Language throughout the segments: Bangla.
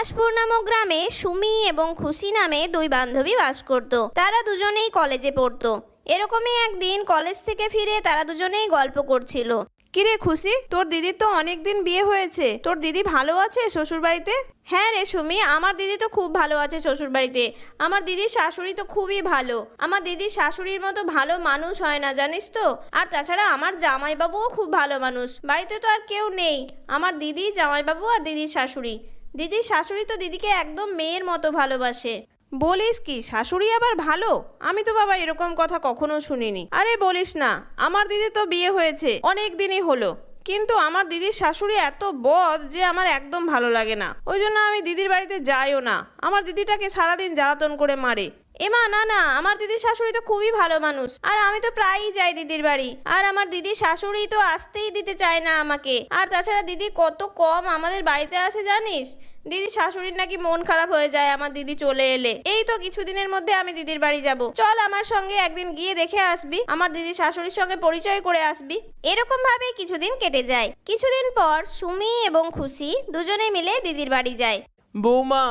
পলাশপুর নামক গ্রামে সুমি এবং খুশি নামে দুই বান্ধবী বাস করত। তারা দুজনেই কলেজে পড়তো। এরকমই একদিন কলেজ থেকে ফিরে তারা দুজনেই গল্প করছিল। কিরে খুশি, তোর দিদির তো অনেকদিন বিয়ে হয়েছে, তোর দিদি ভালো আছে শ্বশুর বাড়িতে? হ্যাঁ রে সুমি, আমার দিদি তো খুব ভালো আছে শ্বশুর বাড়িতে। আমার দিদির শাশুড়ি তো খুবই ভালো। আমার দিদির শাশুড়ির মতো ভালো মানুষ হয় না, জানিস তো। আর তাছাড়া আমার জামাইবাবুও খুব ভালো মানুষ। বাড়িতে তো আর কেউ নেই, আমার দিদি, জামাইবাবু আর দিদির শাশুড়ি। দিদির শাশুড়ি তো দিদিকে একদম মেয়ের মতো ভালোবাসে। বলিস কি, শাশুড়ি আবার ভালো? আমি তো বাবা এরকম কথা কখনো শুনিনি। আরে বলিস না, আমার দিদি তো বিয়ে হয়েছে অনেক দিনই হলো, কিন্তু আমার দিদির শাশুড়ি এত বদ যে আমার একদম ভালো লাগে না। ওই জন্য আমি দিদির বাড়িতে যাইও না। আমার দিদিটাকে সারাদিন জ্বালাতন করে মারে। এমা না না, আমার দিদির শাশুড়ি তো খুবই ভালো মানুষ, আর আমি তো প্রায়ই যাই দিদির বাড়ি। আর আমার দিদির শাশুড়ি তো আসতেই দিতে চায় না আমাকে। আর তাছাড়া দিদি কত কম আমাদের বাড়িতে আসে জানিস। দিদির শাশুড়ির নাকি মন খারাপ হয়ে যায় আমার দিদি চলে এলে। এই তো কিছুদিনের মধ্যে আমি দিদির বাড়ি যাব। চল আমার সঙ্গে একদিন গিয়ে দেখে আসবি, আমার দিদির শাশুড়ির সঙ্গে পরিচয় করে আসবি। এরকম ভাবে কিছুদিন কেটে যায়। কিছুদিন পর সুমি এবং খুশি দুজনে মিলে দিদির বাড়ি যায়। বৌমা,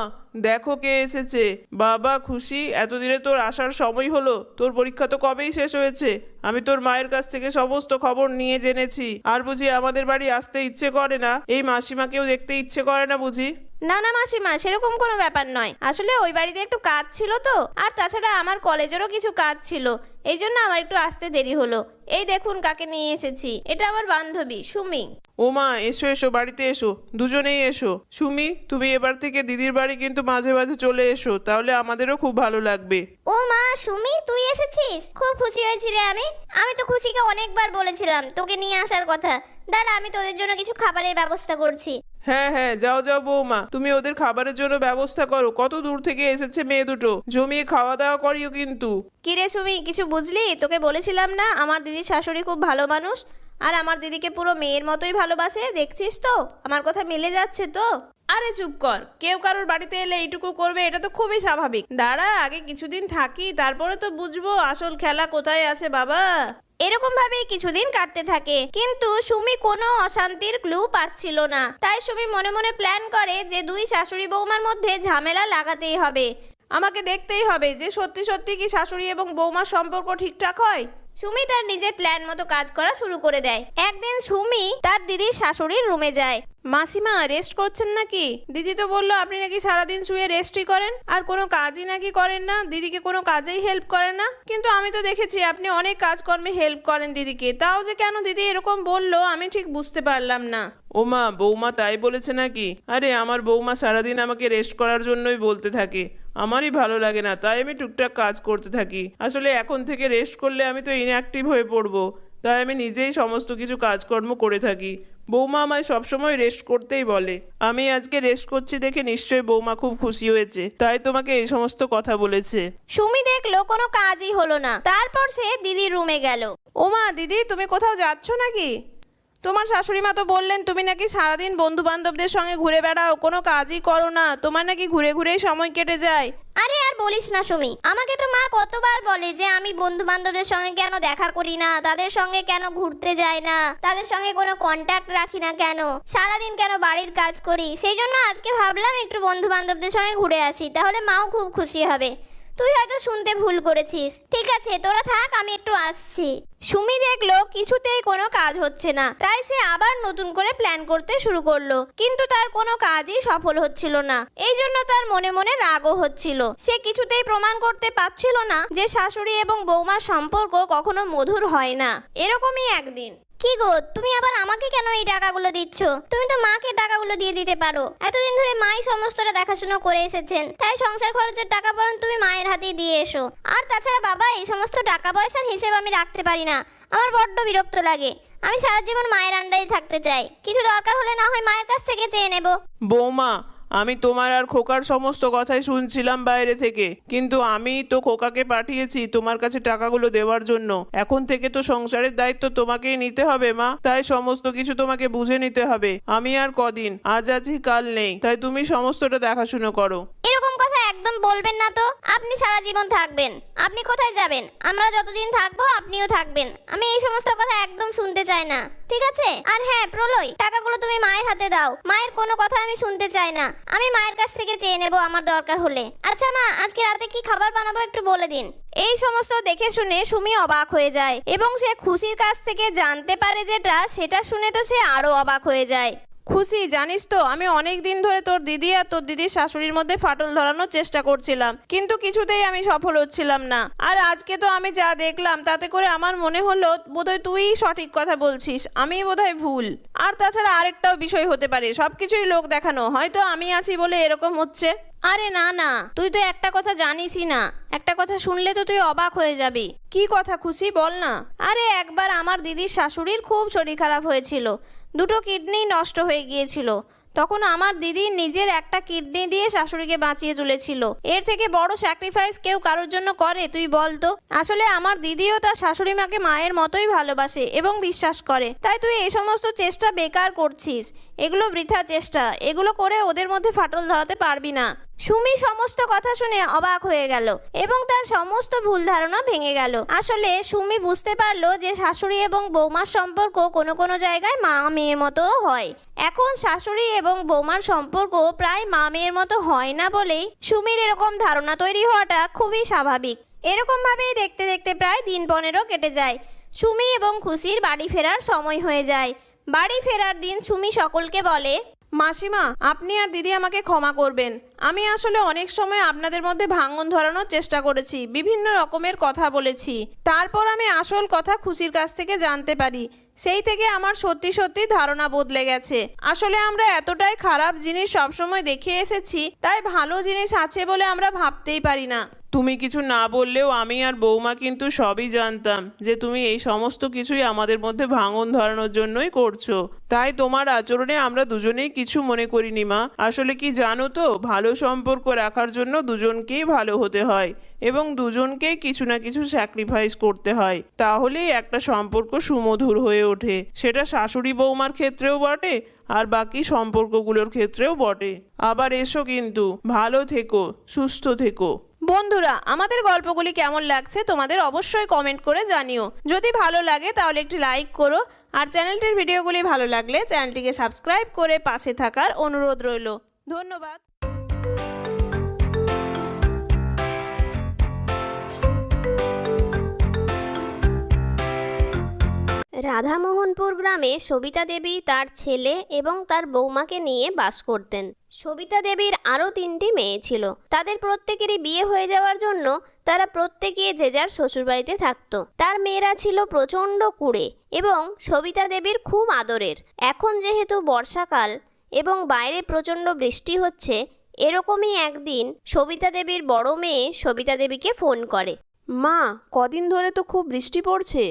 দেখো কে এসেছে। বাবা খুশি, এতদিনে তোর আসার সময় হলো। তোর পরীক্ষা তো কবেই শেষ হয়েছে। আমি তোর মায়ের কাছ থেকে সমস্ত খবর নিয়ে জেনেছি। আর বুঝি আমাদের বাড়ি আসতে ইচ্ছে করে না? এই মাসিমাকেও দেখতে ইচ্ছে করে না বুঝি? না না মাসিমা, সেরকম কোনো ব্যাপার নয়। আসলে ওই বাড়িতে একটু কাজ ছিল তো, আর তাছাড়া আমার কলেজেরও কিছু কাজ ছিল, এই জন্য আমার একটু আসতে দেরি হলো। এই দেখুন কাকে নিয়ে এসেছি, এটা আমার বান্ধবী সুমি। ও মা, এসো এসো, বাড়িতে এসো, দুজনেই এসো। সুমি, তুমি এবার থেকে দিদির বাড়ি কিন্তু মাঝে মাঝে চলে এসো, তাহলে আমাদেরও খুব ভালো লাগবে। ও মা, সুমি তুই এসেছিস, খুব খুশি হয়েছি রে। আমি তো খুশিকে অনেকবার বলেছিলাম তোকে নিয়ে আসার কথা। দাঁড়া, আমি তোদের জন্য কিছু খাবারের ব্যবস্থা করছি। হ্যাঁ হ্যাঁ, যাও যাও বৌমা, তুমি ওদের খাবারের জন্য ব্যবস্থা করো। কত দূর থেকে এসেছে মেয়ে দুটো, জমিয়ে খাওয়া দাওয়া করিও কিন্তু। কিরে সুমি, কিছু বুঝলি? তোকে বলেছিলাম না আমার দিদির শাশুড়ি খুব ভালো মানুষ, আর আমার দিদিকে পুরো মেয়ের মতোই ভালোবাসে। দেখছিস তো আমার কথা মিলে যাচ্ছে তো? আরে চুপ কর, কেউ কারোর বাড়িতে এলে এইটুকু করবে, এটা তো খুবই স্বাভাবিক। দাঁড়া, আগে কিছুদিন থাকি, তারপরে তো বুঝবো আসল খেলা কোথায় আছে বাবা। এরকম ভাবেই কিছুদিন কাটতে থাকে, কিন্তু সুমি কোনো অশান্তির ক্লু পাচ্ছিল না। তাই সুমি মনে মনে প্ল্যান করে যে দুই শাশুড়ি বৌমার মধ্যে ঝামেলা লাগাতেই হবে। আমাকে দেখতেই হবে যে সত্যি সত্যি কি শাশুড়ি এবং বৌমার সম্পর্ক ঠিকঠাক হয়। সুমি তার নিজের প্ল্যান মতো কাজ করা শুরু করে দেয়। একদিন সুমি তার দিদির শাশুড়ির রুমে যায়। মাসিমা, রেস্ট করছেন নাকি? দিদি তো বললো আপনি নাকি সারাদিন শুয়ে রেস্টই করেন, আর কোনো কাজই নাকি করেন না, দিদিকে কোনো কাজেই হেল্প করেন না। কিন্তু আমি তো দেখেছি আপনি অনেক কাজকর্মে হেল্প করেন দিদিকে। তাও যে কেন দিদি এরকম বললো আমি ঠিক বুঝতে পারলাম না। ও মা, বৌমা তাই বলেছে নাকি? আরে আমার বৌমা সারাদিন আমাকে রেস্ট করার জন্যই বলতে থাকে। আমারই ভালো লাগে না, তাই আমি টুকটাক কাজ করতে থাকি। আসলে এখন থেকে রেস্ট করলে আমি তো ইনঅ্যাক্টিভ হয়ে পড়বো, তাই আমি নিজেই সমস্ত কিছু কাজকর্ম করে থাকি। বৌমা আমায় সবসময় রেস্ট করতেই বলে। আমি আজকে রেস্ট করছি দেখে নিশ্চয়ই বৌমা খুব খুশি হয়েছে, তাই তোমাকে এই সমস্ত কথা বলেছে। সুমি দেখলো কোনো কাজই হলো না। তারপর সে দিদির রুমে গেল। ও মা, দিদি তুমি কোথাও যাচ্ছ নাকি? তোমার শাশুড়ি মা তো বললেন তুমি নাকি সারাদিন বন্ধু বান্ধবদের সঙ্গে ঘুরে বেড়াও, কোনো কাজই করো না, তোমার নাকি ঘুরে ঘুরেই সময় কেটে যায়। আরে আর বলিস না সুমি, আমাকে তো মা কতবার বলে যে আমি বন্ধু বান্ধবদের সঙ্গে কেন দেখা করি না, তাদের সঙ্গে কেন ঘুরতে যাই না, তাদের সঙ্গে কোনো কন্ট্যাক্ট রাখি না, কেন সারাদিন কেন বাড়ির কাজ করি। সেই জন্য আজকে ভাবলাম একটু বন্ধু বান্ধবদের সঙ্গে ঘুরে আসি, তাহলে মাও খুব খুশি হবে। তুই হয়তো শুনতে ভুল করেছিস। ঠিক আছে, তোরা থাক, আমি একটু আসছি। সুমি দেখলো কিছুতেই কোনো কাজ হচ্ছে না, তাই সে আবার নতুন করে প্ল্যান করতে শুরু করলো, কিন্তু তার কোনো কাজই সফল হচ্ছিল না। এই জন্য তার মনে মনে রাগও হচ্ছিল। সে কিছুতেই প্রমাণ করতে পারছিল না যে শাশুড়ি এবং বৌমার সম্পর্ক কখনো মধুর হয় না। এরকমই একদিন, কি গো তুমি আবার আমাকে কেন এই টাকাগুলো দিচ্ছ? তুমি তো মাকে টাকাগুলো দিয়ে দিতে পারো। এতদিন ধরে মাই সমস্তটা দেখাশোনা করে এসেছেন, তাই সংসার খরচের টাকা বরং তুমি মায়ের হাতেই দিয়ে এসো। আর তাছাড়া বাবা, এই সমস্ত টাকা পয়সার হিসেব আমি রাখতে পারি না, আমার বড্ড বিরক্ত লাগে। আমি সারা জীবন মায়ের আন্ডারে থাকতে চাই, কিছু দরকার হলে না হয় মায়ের কাছ থেকে চেয়ে নেব। বৌমা, আমি তোমার আর খোকার সমস্ত কথাই শুনছিলাম বাইরে থেকে, কিন্তু আমি তো খোকাকে পাঠিয়েছি তোমার কাছে টাকাগুলো দেওয়ার জন্য। এখন থেকে তো সংসারের দায়িত্ব তোমাকেই নিতে হবে মা, তাই সমস্ত কিছু তোমাকে বুঝে নিতে হবে। আমি আর কদিন, আজ আছি কাল নেই, তাই তুমি সমস্তটা দেখাশুনো করো। এরকম কথা একদম একদম বলবেন না তো। আপনি সারা জীবন থাকবেন, আপনি কোথায় যাবেন? আমরা যতদিন থাকবো আপনিও থাকবেন। আমি এই সমস্ত কথা একদম শুনতে চাই না, ঠিক আছে? আর হ্যাঁ প্রলয়, টাকাগুলো তুমি মায়ের হাতে দাও। মায়ের কোনো কথা আমি শুনতে চাই না, আমি মায়ের কাছ থেকে চেয়ে নেব আমার দরকার হলে। আচ্ছা মা, আজকে রাতে কি খাবার বানাবো একটু বলে দিন। এই সমস্ত দেখে শুনে সুমি অবাক হয়ে যায় এবং সে খুশির কাছ থেকে জানতে পারে সেটা শুনে তো সে আরো অবাক হয়ে যায়। খুশি, জানিস তো আমি অনেক দিন ধরে তোর দিদি আর তোর দিদির শাশুড়ির মধ্যে ফাটল ধরানোর চেষ্টা করছিলাম, কিন্তু কিছুতেই আমি সফল হচ্ছিলাম না। আর আজকে তো আমি যা দেখলাম তাতে করে আমার মনে হলো বোধহয় তুইই সঠিক কথা বলছিস, আমি বোধহয় ভুল। আর তাছাড়া আরেকটাও বিষয় হতে পারে, সবকিছুই লোক দেখানো, হয়তো আমি আছি বলে এরকম হচ্ছে। আরে না না, তুই তো একটা কথা জানিসই না, একটা কথা শুনলে তো তুই অবাক হয়ে যাবি। কি কথা খুশি, বল না। আরে একবার আমার দিদির শাশুড়ির খুব শরীর খারাপ হয়েছিল, দুটো কিডনি নষ্ট হয়ে গিয়েছিল। তখন আমার দিদি নিজের একটা কিডনি দিয়ে শাশুড়িকে বাঁচিয়ে তুলেছিল। এর থেকে বড় স্যাক্রিফাইস কেউ কারোর জন্য করে তুই বল তো? আসলে আমার দিদিও তার শাশুড়ি মাকে মায়ের মতোই ভালোবাসে এবং বিশ্বাস করে। তাই তুই এই সমস্ত চেষ্টা বেকার করছিস, এগুলো বৃথা চেষ্টা, এগুলো করে ওদের মধ্যে ফাটল ধরাতে পারবি না। সুমি সমস্ত কথা শুনে অবাক হয়ে গেল এবং তার সমস্ত ভুল ধারণা ভেঙে গেল। আসলে সুমি বুঝতে পারলো যে শাশুড়ি এবং বৌমার সম্পর্ক কোনো কোনো জায়গায় মা মেয়ের মতো হয়। এখন শাশুড়ি এবং বৌমার সম্পর্ক প্রায় মা মেয়ের মতো হয় না বলেই সুমির এরকম ধারণা তৈরি হওয়াটা খুবই স্বাভাবিক। এরকম ভাবেই দেখতে দেখতে প্রায় দিন 15 কেটে যায়। সুমি এবং খুশির বাড়ি ফেরার সময় হয়ে যায়। বাড়ি ফেরার দিন সুমি সকলকে বলে, মাসিমা আপনি আর দিদি আমাকে ক্ষমা করবেন, আমি আসলে অনেক সময় আপনাদের মধ্যে ভাঙন ধরানোর চেষ্টা করেছি, বিভিন্ন রকমের কথা বলেছি। তারপর আমি আসল কথা খুশির কাছ থেকে জানতে পারি, সেই থেকে আমার সত্যি সত্যি ধারণা বদলে গেছে। আসলে আমরা এতটাই খারাপ জিনিস সবসময় দেখে এসেছি, তাই ভালো জিনিস আছে বলে আমরা ভাবতেই পারি না। তুমি কিছু না বললেও আমি আর বৌমা কিন্তু সবই জানতাম যে তুমি এই সমস্ত কিছুই আমাদের মধ্যে ভাঙন ধরানোর জন্যই করছো। তাই তোমার আচরণে আমরা দুজনেই কিছু মনে করিনি মা। আসলে কি জানো তো, ভালো সম্পর্ক রাখার জন্য দুজনকেই ভালো হতে হয় এবং দুজনকেই কিছু না কিছু স্যাক্রিফাইস করতে হয়, তাহলেই একটা সম্পর্ক সুমধুর হয়ে ওঠে। সেটা শাশুড়ি বৌমার ক্ষেত্রেও বটে আর বাকি সম্পর্কগুলোর ক্ষেত্রেও বটে। আবার এসো কিন্তু, ভালো থেকো, সুস্থ থেকো। বন্ধুরা, আমাদের গল্পগুলি কেমন লাগছে তোমাদের অবশ্যই কমেন্ট করে জানিও। যদি ভালো লাগে তাহলে একটি লাইক করো, আর চ্যানেলটির ভিডিওগুলি ভালো লাগলে চ্যানেলটিকে সাবস্ক্রাইব করে পাশে থাকার অনুরোধ রইল। ধন্যবাদ। রাধামোহনপুর গ্রামে সবিতা দেবী তার ছেলে এবং তার বৌমাকে নিয়ে বাস করতেন। সবিতা দেবীর আরও 3টি মেয়ে ছিল। তাদের প্রত্যেকেরই বিয়ে হয়ে যাওয়ার জন্য তারা প্রত্যেকে যে যার শ্বশুরবাড়িতে থাকতো। তার মেয়েরা ছিল প্রচণ্ড কুঁড়ে এবং সবিতা দেবীর খুব আদরের। এখন যেহেতু বর্ষাকাল এবং বাইরে প্রচণ্ড বৃষ্টি হচ্ছে, এরকমই একদিন সবিতা দেবীর বড় মেয়ে সবিতা দেবীকে ফোন করে। মা, কদিন ধরে তো খুব বৃষ্টি পড়ছে,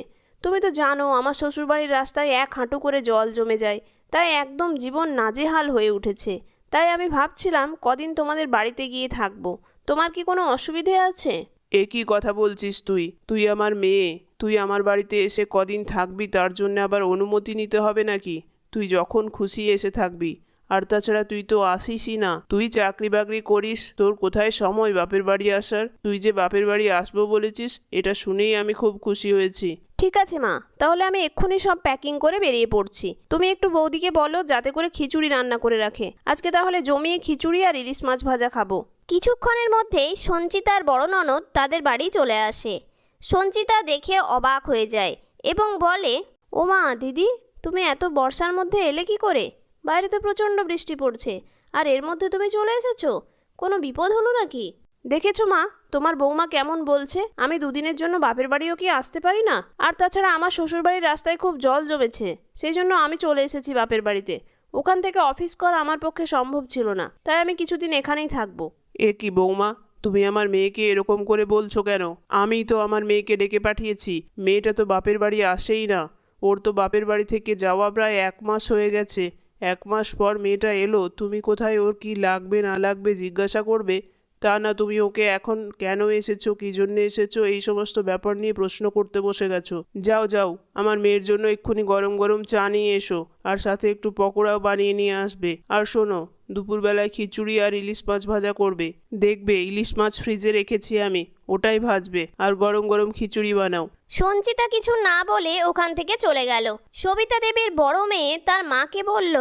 তুমি তো জানো আমার শ্বশুরবাড়ির রাস্তায় 1 হাঁটু করে জল জমে যায়, তাই একদম জীবন নাজেহাল হয়ে উঠেছে। তাই আমি ভাবছিলাম কদিন তোমাদের বাড়িতে গিয়ে থাকবো, তোমার কি কোনো অসুবিধে আছে? এ কি কথা বলছিস তুই? তুই আমার মেয়ে, তুই আমার বাড়িতে এসে কদিন থাকবি তার জন্য আবার অনুমতি নিতে হবে নাকি? তুই যখন খুশি এসে থাকবি। আর তাছাড়া তুই তো আসিসই না, তুই চাকরি বাকরি করিস, তোর কোথায় সময় বাপের বাড়ি আসার? তুই যে বাপের বাড়ি আসবো বলেছিস, এটা শুনেই আমি খুব খুশি হয়েছি। ঠিক আছে মা, তাহলে আমি এক্ষুনি সব প্যাকিং করে বেরিয়ে পড়ছি। তুমি একটু বৌদিকে বলো যাতে করে খিচুড়ি রান্না করে রাখে। আজকে তাহলে জমিয়ে খিচুড়ি আর ইলিশ মাছ ভাজা খাবো। কিছুক্ষণের মধ্যেই সঞ্চিতার বড় ননদ তাদের বাড়ি চলে আসে। সঞ্চিতা দেখে অবাক হয়ে যায় এবং বলে, ও মা, দিদি তুমি এত বর্ষার মধ্যে এলে কি করে? বাইরে তো প্রচণ্ড বৃষ্টি পড়ছে, আর এর মধ্যে তুমি চলে এসেছো, কোনো বিপদ হলো নাকি? দেখেছো মা, তোমার বৌমা কেমন বলছে, আমি দুদিনের জন্য বাপের বাড়িও কি আসতে পারি না? আর তাছাড়া আমার শ্বশুরবাড়ির রাস্তায় খুব জল জমেছে, সেই জন্য আমি চলে এসেছি বাপের বাড়িতে। ওখান থেকে অফিস করা আমার পক্ষে সম্ভব ছিল না, তাই আমি কিছুদিন এখানেই থাকবো। এ কি বৌমা, তুমি আমার মেয়েকে এরকম করে বলছো কেন? আমি তো আমার মেয়েকে ডেকে পাঠিয়েছি, মেয়েটা তো বাপের বাড়ি আসেই না। ওর তো বাপের বাড়ি থেকে যাওয়া প্রায় 1 মাস হয়ে গেছে। 1 মাস পর মেয়েটা এলো, তুমি কোথায় ওর কি লাগবে না লাগবে জিজ্ঞাসা করবে? তা না তুমি ওকে এখন কেন এসেছো, কি জন্য এসেছো, এই সমস্ত ব্যাপার নিয়ে প্রশ্ন করতে বসে গেছো। যাও যাও, আমার মেয়ের জন্য এক্ষুনি গরম গরম চা নিয়ে এসো, আর সাথে একটু পকোড়াও বানিয়ে নিয়ে আসবে। আর শোনো, দুপুরবেলায় খিচুড়ি আর ইলিশ মাছ ভাজা করবে। দেখবে ইলিশ মাছ ফ্রিজে রেখেছি আমি, ওটাই ভাজবে, আর গরম গরম খিচুড়ি বানাও। সঞ্চিতা কিছু না বলে ওখান থেকে চলে গেল। সবিতা দেবীর বড় মেয়ে তার মাকে বলল,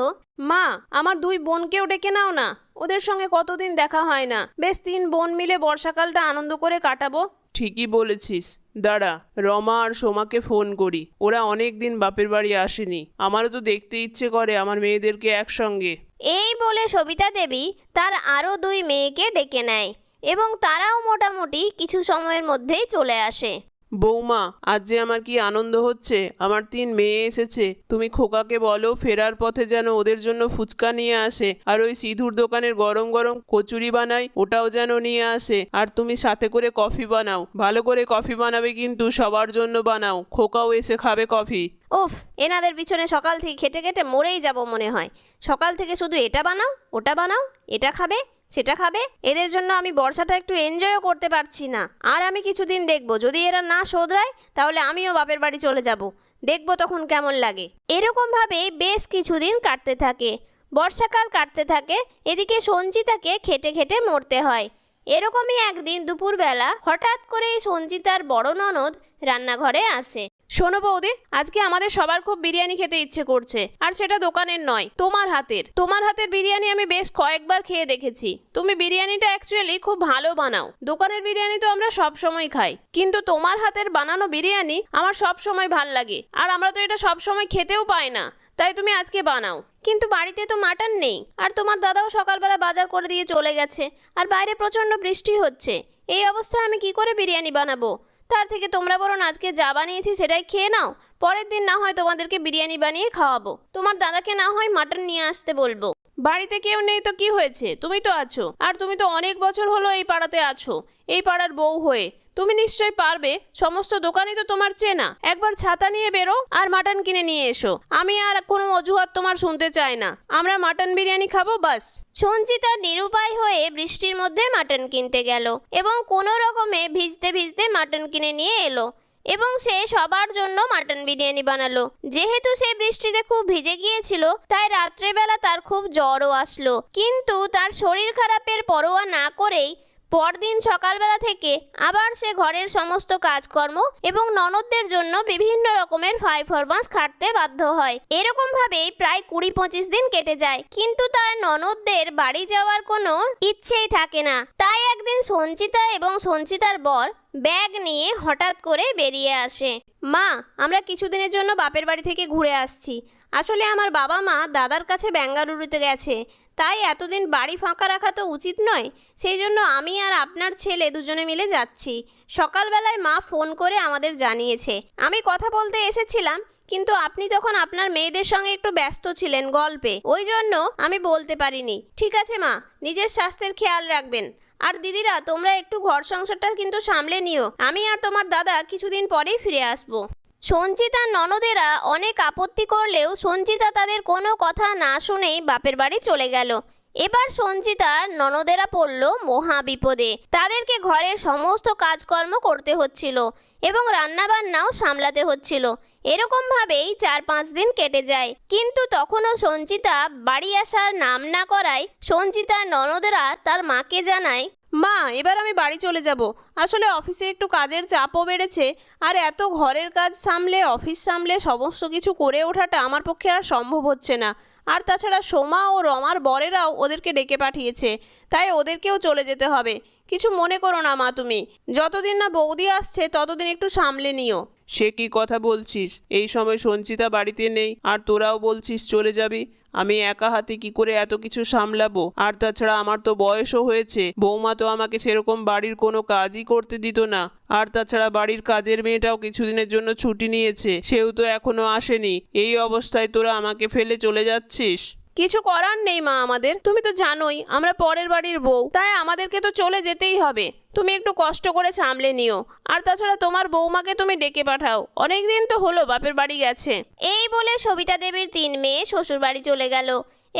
মা, আমার 2 বোনকেও ডেকে নাও না, ওদের সঙ্গে কতদিন দেখা হয় না। বেশ 3 বোন মিলে বর্ষাকালটা আনন্দ করে কাটাবো। ঠিকই বলেছিস, দাঁড়া রমা আর সোমাকে ফোন করি, ওরা অনেক দিন বাপের বাড়ি আসেনি, আমারও তো দেখতে ইচ্ছে করে আমার মেয়েদেরকে একসঙ্গে। এই বলে সবিতা দেবী তার আরও 2 মেয়েকে ডেকে নেয় এবং তারাও মোটামুটি কিছু সময়ের মধ্যেই চলে আসে। বৌমা, আজ যে আমার কি আনন্দ হচ্ছে, আমার 3 মেয়ে এসেছে। তুমি খোকাকে বলো ফেরার পথে যেন ওদের জন্য ফুচকা নিয়ে আসে, আর ওই সিধুর দোকানের গরম গরম কচুরি বানাই, ওটাও যেন নিয়ে আসে। আর তুমি সাথে করে কফি বানাও, ভালো করে কফি বানাবে কিন্তু, সবার জন্য বানাও, খোকাও এসে খাবে কফি। উফ, এনাদের পিছনে সকাল থেকে খেটে খেটে মরেই যাব মনে হয়। সকাল থেকে শুধু এটা বানাও, ওটা বানাও, এটা খাবে, সেটা খাবে। এদের জন্য আমি বর্ষাটা একটু এনজয়ও করতে পারছি না। আর আমি কিছুদিন দেখব, যদি এরা না শোধরায় তাহলে আমিও বাপের বাড়ি চলে যাব, দেখব তখন কেমন লাগে। এরকমভাবে বেশ কিছুদিন কাটতে থাকে, বর্ষাকাল কাটতে থাকে। এদিকে সঞ্চিতাকে খেটে খেটে মরতে হয়। এরকমই একদিন দুপুরবেলা হঠাৎ করেই সঞ্চিতার বড় ননদ রান্নাঘরে আসে। শোনো বৌদি, আজকে আমাদের সবার খুব বিরিয়ানি খেতে ইচ্ছে করছে, আর সেটা দোকানের নয়, তোমার হাতের। তোমার হাতের বিরিয়ানি আমি বেশ কয়েকবার খেয়ে দেখেছি। তুমি বিরিয়ানিটা অ্যাকচুয়ালি খুব ভালো বানাও। দোকানের বিরিয়ানি তো আমরা সব সময় খাই, কিন্তু তোমার হাতের বানানো বিরিয়ানি আমার সব সময় ভাল লাগে, আর আমরা তো এটা সব সময় খেতেও পাই না। তাই তুমি আজকে বানাও। কিন্তু বাড়িতে তো মাটন নেই, আর তোমার দাদাও সকালবেলা বাজার করে দিয়ে চলে গেছে, আর বাইরে প্রচণ্ড বৃষ্টি হচ্ছে। এই অবস্থায় আমি কি করে বিরিয়ানি বানাবো? তার থেকে তোমরা বরং আজকে যা বানিয়েছি সেটাই খেয়ে নাও, পরের দিন না হয় তোমাদেরকে বিরিয়ানি বানিয়ে খাওয়াবো। তোমার দাদাকে না হয় মাটন নিয়ে আসতে বলবো। বাড়িতে কেউ নেই তো কি হয়েছে, তুমি তো আছো, আর তুমি তো অনেক বছর হলো এই পাড়াতে আছো, এই পাড়ার বউ হয়ে তুমি নিশ্চয়ই পারবে। সমস্ত দোকানই তো তোমার চেনা। একবার ছাতা নিয়ে বেরো আর মাটন কিনে নিয়ে এসো। আমি আর কোনো অজুহাত তোমার শুনতে চাই না, আমরা মাটন বিরিয়ানি খাবো বাস। সঞ্চিতা নিরুপায় হয়ে বৃষ্টির মধ্যে মাটন কিনতে গেল এবং কোনো রকমে ভিজতে ভিজতে মাটন কিনে নিয়ে এলো এবং সে সবার জন্য মাটন বিরিয়ানি বানালো। যেহেতু সে বৃষ্টিতে খুব ভিজে গিয়েছিল, তাই রাত্রেবেলা তার খুব জ্বরও আসলো, কিন্তু তার শরীর খারাপের পরোয়া না করেই পরদিন সকালবেলা থেকে আবার সে ঘরের সমস্ত কাজকর্ম এবং ননদদের জন্য বিভিন্ন রকমের ফরমাস খাটতে বাধ্য হয়। এরকম ভাবেই প্রায় 20-25 দিন কেটে যায়, কিন্তু তার ননদদের বাড়ি যাওয়ার কোনো ইচ্ছেই থাকে না। তাই একদিন সঞ্চিতা এবং সঞ্চিতার বর ব্যাগ নিয়ে হঠাৎ করে বেরিয়ে আসে। মা, আমরা কিছুদিনের জন্য বাপের বাড়ি থেকে ঘুরে আসছি। আসলে আমার বাবা মা দাদার কাছে বেঙ্গালুরুতে গেছে, তাই এতদিন বাড়ি ফাঁকা রাখা তো উচিত নয়। সেই জন্য আমি আর আপনার ছেলে দুজনে মিলে যাচ্ছি। সকালবেলায় মা ফোন করে আমাদের জানিয়েছে। আমি কথা বলতে এসেছিলাম, কিন্তু আপনি তখন আপনার মেয়েদের সঙ্গে একটু ব্যস্ত ছিলেন গল্পে, ওই জন্য আমি বলতে পারিনি। ঠিক আছে মা, নিজের স্বাস্থ্যের খেয়াল রাখবেন। আর দিদিরা, তোমরা একটু ঘর সংসারটা কিন্তু সামলে নিও। আমি আর তোমার দাদা কিছুদিন পরেই ফিরে আসবো। সঞ্চিতার ননদেরা অনেক আপত্তি করলেও সঞ্চিতা তাদের কোনো কথা না শুনেই বাপের বাড়ি চলে গেল। এবার সঞ্চিতার ননদেরা পড়ল মহা বিপদে। তাদেরকে ঘরের সমস্ত কাজকর্ম করতে হচ্ছিল এবং রান্নাবান্নাও সামলাতে হচ্ছিল। এরকমভাবেই 4-5 দিন কেটে যায়, কিন্তু তখনও সঞ্চিতা বাড়ি আসার নাম না করায় সঞ্চিতার ননদেরা তার মাকে জানায়, মা, এবার আমি বাড়ি চলে যাব। আসলে অফিসে একটু কাজের চাপও বেড়েছে, আর এত ঘরের কাজ সামলে অফিস সামলে সমস্ত কিছু করে ওঠাটা আমার পক্ষে আর সম্ভব হচ্ছে না। আর তাছাড়া সোমা ও রমার বরেরাও ওদেরকে ডেকে পাঠিয়েছে, তাই ওদেরকেও চলে যেতে হবে। কিছু মনে করো না মা, তুমি যতদিন না বৌদি আসছে ততদিন একটু সামলে নিও। সে কি কথা বলছিস? এই সময় সঞ্চিতা বাড়িতে নেই, আর তোরাও বলছিস চলে যাবি? আমি একা হাতে কি করে এত কিছু সামলাবো? আর তাছাড়া আমার তো বয়সও হয়েছে, বৌমা তো আমাকে সেরকম বাড়ির কোনো কাজই করতে দিত না। আর তাছাড়া বাড়ির কাজের মেয়েটাও কিছুদিনের জন্য ছুটি নিয়েছে, সেও তো এখনো আসেনি। এই অবস্থায় তোরা আমাকে ফেলে চলে যাচ্ছিস? কিছু করার নেই মা আমাদের, তুমি তো জানোই আমরা পরের বাড়ির বউ, তাই আমাদেরকে তো চলে যেতেই হবে। তুমি একটু কষ্ট করে সামলে নিও। আর তাছাড়া তোমার বৌমাকে তুমি ডেকে পাঠাও, অনেক দিন তো হলো বাপের বাড়ি গেছে। এই বলে সবিতা দেবীর 3 মেয়ে শ্বশুর বাড়ি চলে গেল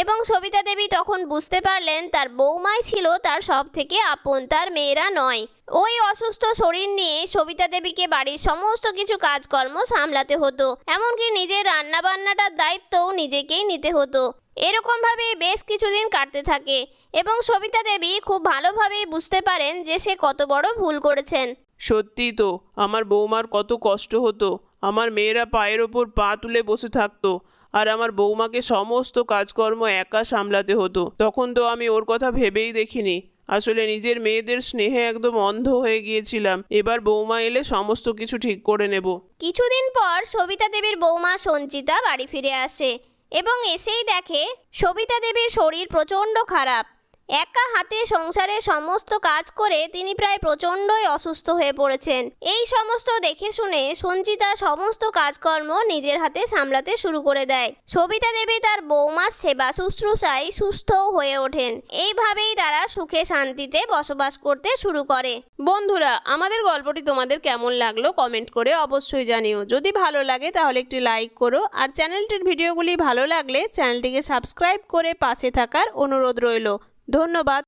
এবং সবিতা দেবী তখন বুঝতে পারলেন তার বৌমাই ছিল তার সব থেকে আপন, তার মেয়েরা নয়। ওই অসুস্থ শরীর নিয়ে সবিতা দেবীকে বাড়ির সমস্ত কিছু কাজকর্ম সামলাতে হতো, এমনকি নিজের রান্নাবান্নাটার দায়িত্বও নিজেকেই নিতে হতো। এরকমভাবে বেশ কিছুদিন কাটতে থাকে এবং সবিতা দেবী খুব ভালোভাবেই বুঝতে পারেন যে সে কত বড় ভুল করেছেন। সত্যি তো, আমার বৌমার কত কষ্ট হতো। আমার মেয়েরা পায়ের ওপর পা তুলে বসে থাকতো আর আমার বৌমাকে সমস্ত কাজকর্ম একা সামলাতে হতো। তখন তো আমি ওর কথা ভেবেই দেখিনি। আসলে নিজের মেয়েদের স্নেহে একদম অন্ধ হয়ে গিয়েছিলাম। এবার বৌমা এলে সমস্ত কিছু ঠিক করে নেব। কিছুদিন পর সবিতা দেবীর বৌমা সঞ্চিতা বাড়ি ফিরে আসে এবং এসেই দেখে সবিতা দেবীর শরীর প্রচণ্ড খারাপ। একা হাতে সংসারে সমস্ত কাজ করে তিনি প্রায় প্রচণ্ডই অসুস্থ হয়ে পড়েছেন। এই সমস্ত দেখে শুনে সঞ্চিতা সমস্ত কাজকর্ম নিজের হাতে সামলাতে শুরু করে দেয়। সবিতা দেবী তার বৌমার সেবা শুশ্রূষায় সুস্থও হয়ে ওঠেন। এইভাবেই তারা সুখে শান্তিতে বসবাস করতে শুরু করে। বন্ধুরা, আমাদের গল্পটি তোমাদের কেমন লাগলো কমেন্ট করে অবশ্যই জানিও। যদি ভালো লাগে তাহলে একটি লাইক করো, আর চ্যানেলটির ভিডিওগুলি ভালো লাগলে চ্যানেলটিকে সাবস্ক্রাইব করে পাশে থাকার অনুরোধ রইল। ধন্যবাদ।